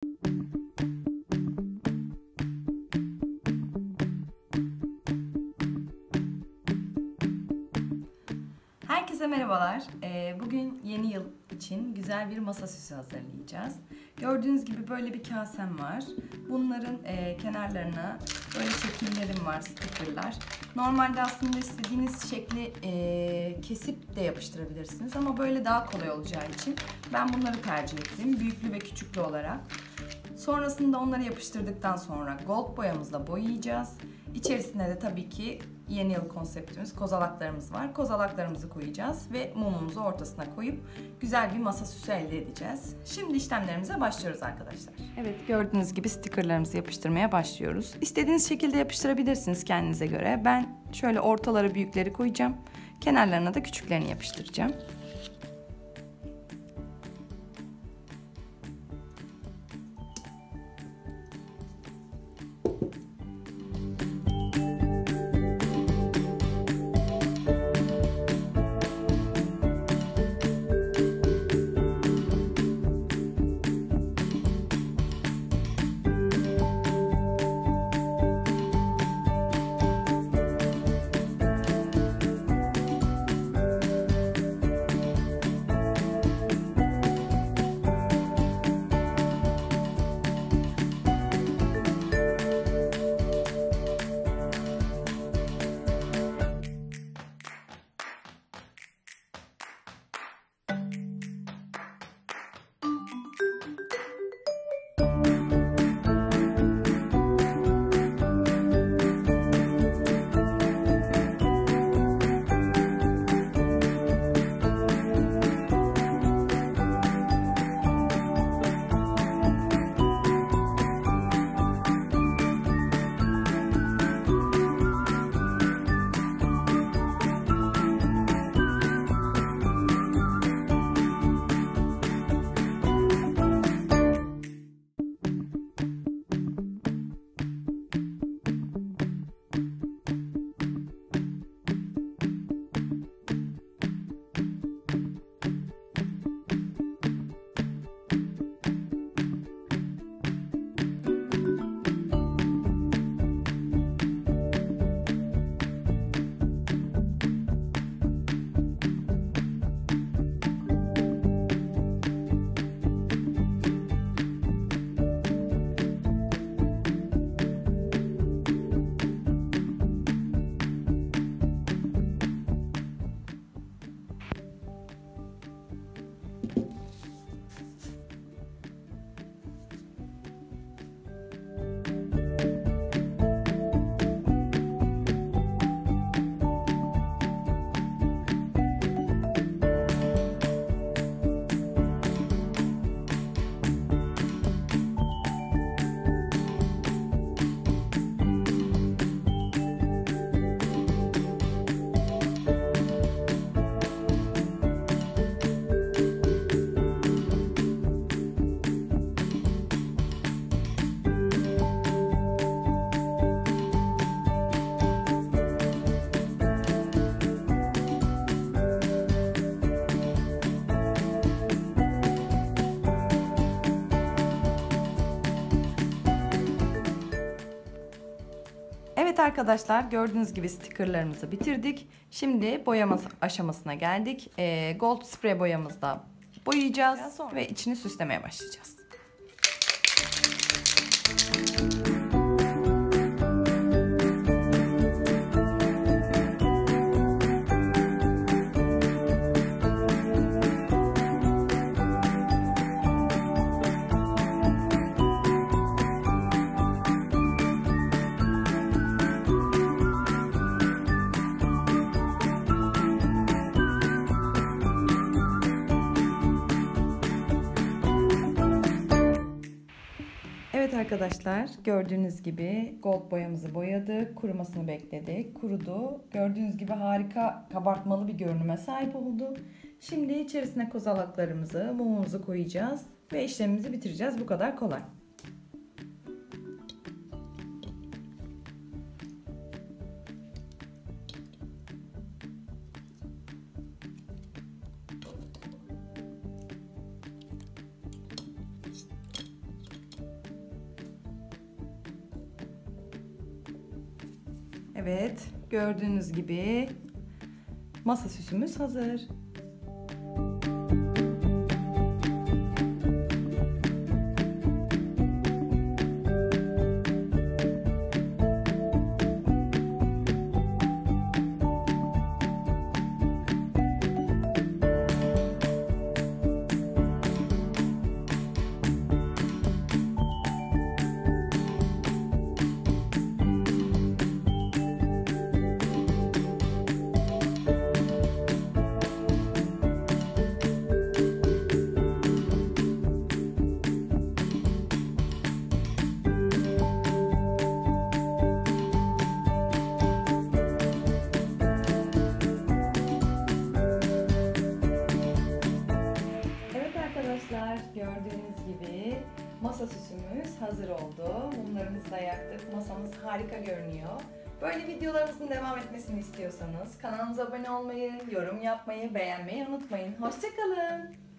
Herkese merhabalar. Bugün yeni yıl için güzel bir masa süsü hazırlayacağız. Gördüğünüz gibi böyle bir kasem var. Bunların kenarlarına böyle şekillerim var, stickerlar. Normalde aslında istediğiniz şekli kesip de yapıştırabilirsiniz ama böyle daha kolay olacağı için ben bunları tercih ettim. Büyüklü ve küçüklü olarak. Sonrasında onları yapıştırdıktan sonra gold boyamızla boyayacağız. İçerisine de tabii ki yeni yıl konseptimiz kozalaklarımız var. Kozalaklarımızı koyacağız ve mumumuzu ortasına koyup güzel bir masa süsü elde edeceğiz. Şimdi işlemlerimize başlıyoruz arkadaşlar. Evet, gördüğünüz gibi stickerlarımızı yapıştırmaya başlıyoruz. İstediğiniz şekilde yapıştırabilirsiniz kendinize göre. Ben şöyle ortalara büyükleri koyacağım. Kenarlarına da küçüklerini yapıştıracağım. Evet arkadaşlar, gördüğünüz gibi stickerlarımızı bitirdik. Şimdi boyama aşamasına geldik. Gold sprey boyamızla boyayacağız ve içini süslemeye başlayacağız. Evet arkadaşlar, gördüğünüz gibi gold boyamızı boyadık, kurumasını bekledik, kurudu. Gördüğünüz gibi harika kabartmalı bir görünüme sahip oldu. Şimdi içerisine kozalaklarımızı, mumumuzu koyacağız ve işlemimizi bitireceğiz. Bu kadar kolay. Evet, gördüğünüz gibi masa süsümüz hazır. Gördüğünüz gibi masa süsümüz hazır oldu. Mumlarımızı da yaktık. Masamız harika görünüyor. Böyle videolarımızın devam etmesini istiyorsanız kanalımıza abone olmayı, yorum yapmayı, beğenmeyi unutmayın. Hoşça kalın.